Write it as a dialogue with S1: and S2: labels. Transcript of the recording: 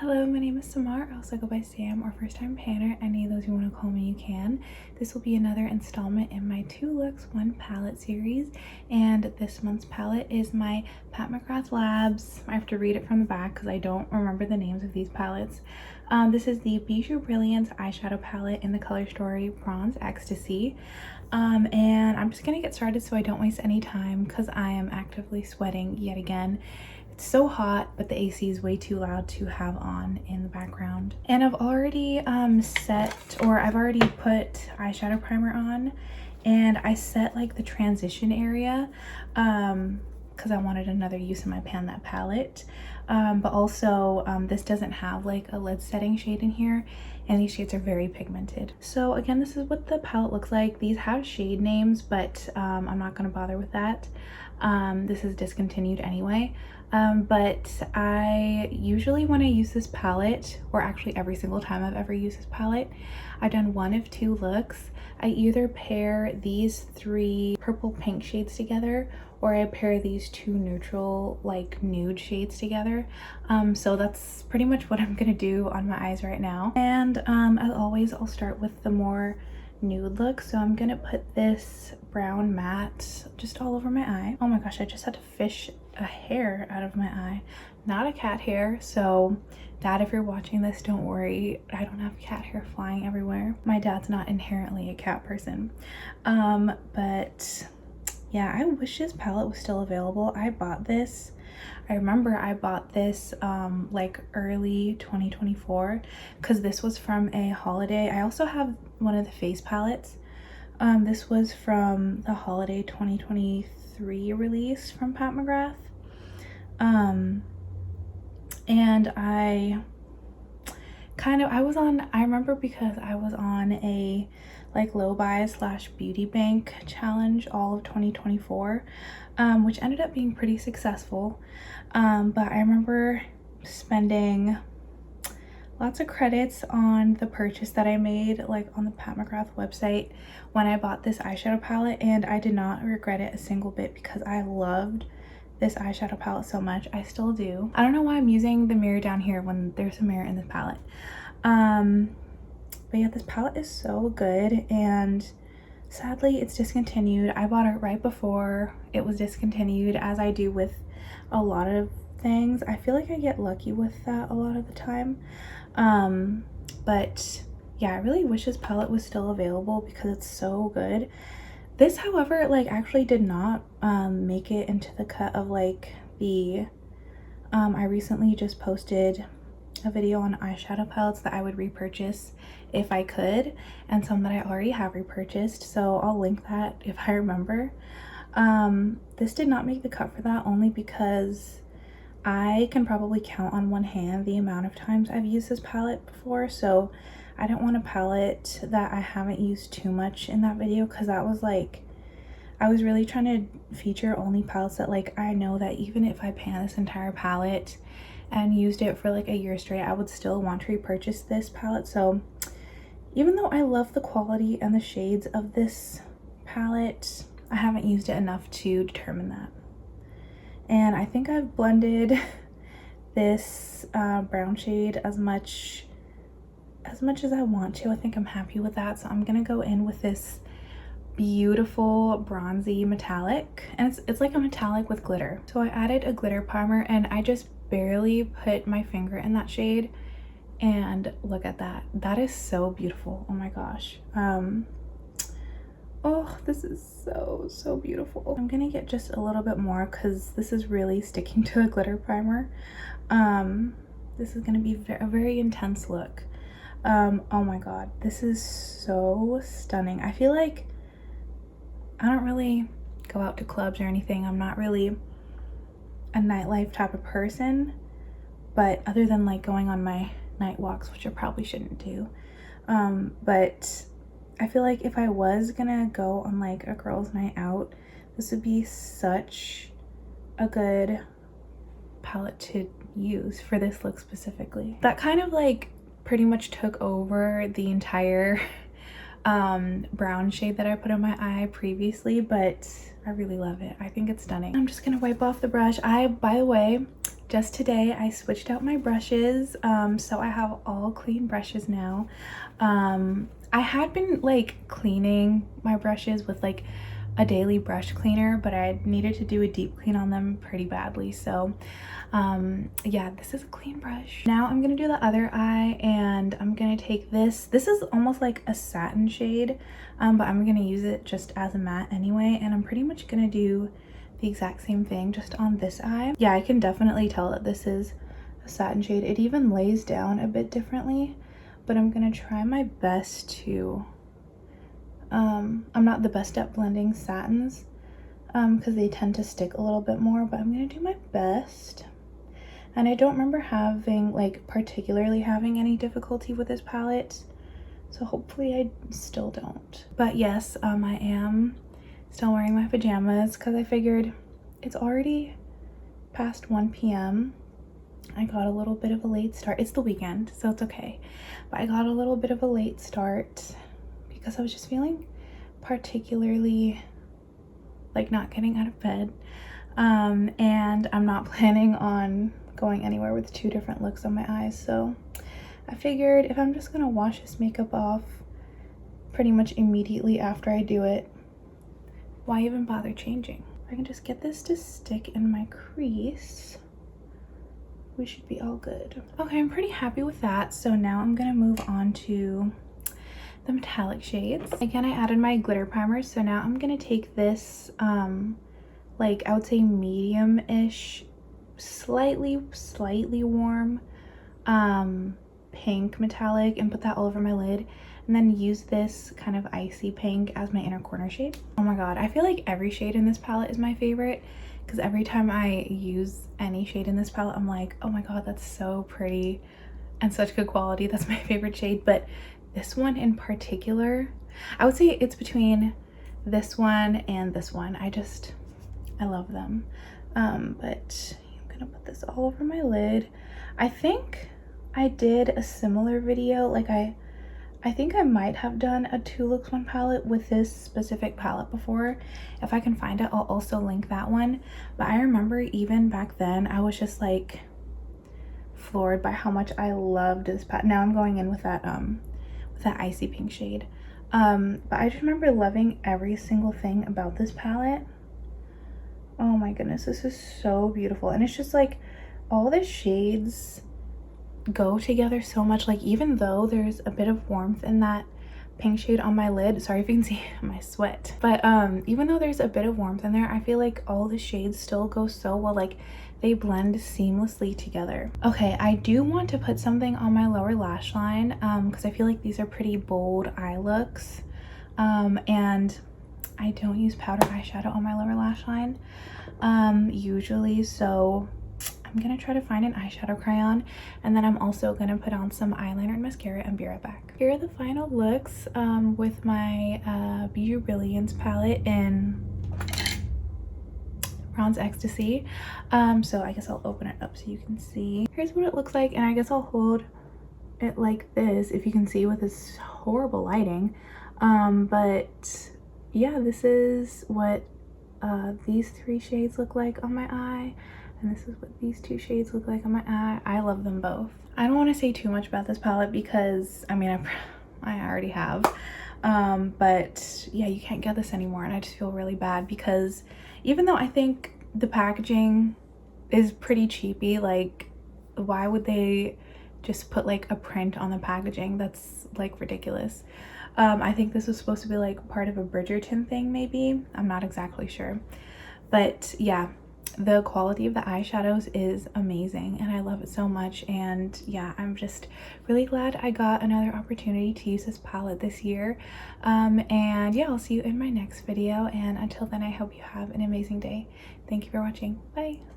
S1: Hello, my name is Samar. I also go by Sam or First Time Panner. Any of those you want to call me, you can. This will be another installment in my 2 looks, 1 palette series. And this month's palette is my Pat McGrath Labs. I have to read it from the back because I don't remember the names of these palettes. This is the Bijou Brilliance eyeshadow palette in the color story Bronze Ecstasy. And I'm just gonna get started so I don't waste any time because I am actively sweating yet again. It's so hot, but the AC is way too loud to have on in the background. And I've already I've already put eyeshadow primer on, and I set like the transition area because I wanted another use in my pan, that palette. But also this doesn't have like a lid setting shade in here, and these shades are very pigmented. So again, this is what the palette looks like. These have shade names, but I'm not going to bother with that. This is discontinued anyway. But I usually, when I use this palette, or actually every single time I've ever used this palette, I've done one of 2 looks. I either pair these 3 purple pink shades together, or I pair these 2 neutral like nude shades together. So that's pretty much what I'm gonna do on my eyes right now. And as always, I'll start with the more nude look. So I'm gonna put this brown matte just all over my eye. Oh my gosh, I just had to fish a hair out of my eye. Not a cat hair, so dad, if you're watching this, don't worry, I don't have cat hair flying everywhere. My dad's not inherently a cat person. But yeah, I wish this palette was still available. I bought this, I remember I bought this like early 2024 because this was from a holiday. I also have one of the face palettes. This was from the holiday 2023 release from Pat McGrath. And I remember because I was on a like low buy / beauty bank challenge all of 2024, which ended up being pretty successful. But I remember spending lots of credits on the purchase that I made like on the Pat McGrath website when I bought this eyeshadow palette, and I did not regret it a single bit because I loved this eyeshadow palette so much. I still do. I don't know why I'm using the mirror down here when there's a mirror in this palette. But yeah, this palette is so good, and sadly it's discontinued. I bought it right before it was discontinued, as I do with a lot of things. I feel like I get lucky with that a lot of the time. But yeah, I really wish this palette was still available because it's so good. This, however, like actually did not make it into the cut of like the I recently just posted a video on eyeshadow palettes that I would repurchase if I could, and some that I already have repurchased, so I'll link that if I remember. This did not make the cut for that, only because I can probably count on one hand the amount of times I've used this palette before, so I don't want a palette that I haven't used too much in that video, because that was like, I was really trying to feature only palettes that like I know that even if I pan this entire palette and used it for like a year straight, I would still want to repurchase this palette. So even though I love the quality and the shades of this palette, I haven't used it enough to determine that. And I think I've blended this brown shade as much as I want to. I think I'm happy with that, so I'm gonna go in with this beautiful bronzy metallic, and it's like a metallic with glitter. So I added a glitter primer, and I just barely put my finger in that shade, and look at that. That is so beautiful. Oh my gosh. Oh, this is so beautiful. I'm gonna get just a little bit more because this is really sticking to a glitter primer. This is gonna be a very intense look. Oh my god, this is so stunning. I feel like I don't really go out to clubs or anything. I'm not really a nightlife type of person, but other than like going on my night walks, which I probably shouldn't do, but I feel like if I was gonna go on like a girls' night out, this would be such a good palette to use for this look specifically. That kind of like pretty much took over the entire brown shade that I put on my eye previously, but I really love it. I think it's stunning. I'm just gonna wipe off the brush. By the way, just today I switched out my brushes, so I have all clean brushes now. I had been like cleaning my brushes with like a daily brush cleaner, but I needed to do a deep clean on them pretty badly, so yeah, this is a clean brush. Now I'm gonna do the other eye, and I'm gonna take this is almost like a satin shade, but I'm gonna use it just as a matte anyway, and I'm pretty much gonna do the exact same thing just on this eye. Yeah, I can definitely tell that this is a satin shade. It even lays down a bit differently, but I'm gonna try my best to I'm not the best at blending satins because they tend to stick a little bit more, but I'm gonna do my best. And I don't remember having like particularly having any difficulty with this palette, so hopefully I still don't. But yes, I am still wearing my pajamas because I figured it's already past 1 p.m. I got a little bit of a late start. It's the weekend, so it's okay. But I got a little bit of a late start because I was just feeling particularly like not getting out of bed. And I'm not planning on going anywhere with 2 different looks on my eyes, so I figured if I'm just gonna wash this makeup off pretty much immediately after I do it, why even bother changing? If I can just get this to stick in my crease, we should be all good. Okay, I'm pretty happy with that, so now I'm gonna move on to the metallic shades. Again, I added my glitter primer, so now I'm gonna take this like I would say medium-ish, slightly warm pink metallic, and put that all over my lid, and then use this kind of icy pink as my inner corner shade. Oh my god, I feel like every shade in this palette is my favorite, because every time I use any shade in this palette, I'm like, oh my god, that's so pretty and such good quality. That's my favorite shade. But this one in particular, I would say it's between this one and this one. I love them. But I'm gonna put this all over my lid. I think I did a similar video, like I think I might have done a 2 looks 1 palette with this specific palette before. If I can find it, I'll also link that one. But I remember even back then, I was just like floored by how much I loved this palette. Now I'm going in with that icy pink shade. But I just remember loving every single thing about this palette. Oh my goodness, this is so beautiful. And it's just like all the shades go together so much. Like even though there's a bit of warmth in that pink shade on my lid, sorry if you can see my sweat, but even though there's a bit of warmth in there, I feel like all the shades still go so well. Like they blend seamlessly together. Okay, I do want to put something on my lower lash line because I feel like these are pretty bold eye looks, and I don't use powder eyeshadow on my lower lash line usually, so I'm gonna try to find an eyeshadow crayon, and then I'm also gonna put on some eyeliner and mascara and be right back. Here are the final looks with my Bijou Brilliance palette in Bronze Ecstasy. So I guess I'll open it up so you can see. Here's what it looks like, and I guess I'll hold it like this if you can see with this horrible lighting. But yeah, this is what these 3 shades look like on my eye, and this is what these 2 shades look like on my eye. I love them both. I don't want to say too much about this palette because I mean I already have, but yeah, you can't get this anymore, and I just feel really bad because even though I think the packaging is pretty cheapy, like why would they just put like a print on the packaging? That's like ridiculous. I think this was supposed to be like part of a Bridgerton thing, maybe. I'm not exactly sure. But yeah, the quality of the eyeshadows is amazing and I love it so much. And yeah, I'm just really glad I got another opportunity to use this palette this year. And yeah, I'll see you in my next video. And until then, I hope you have an amazing day. Thank you for watching. Bye.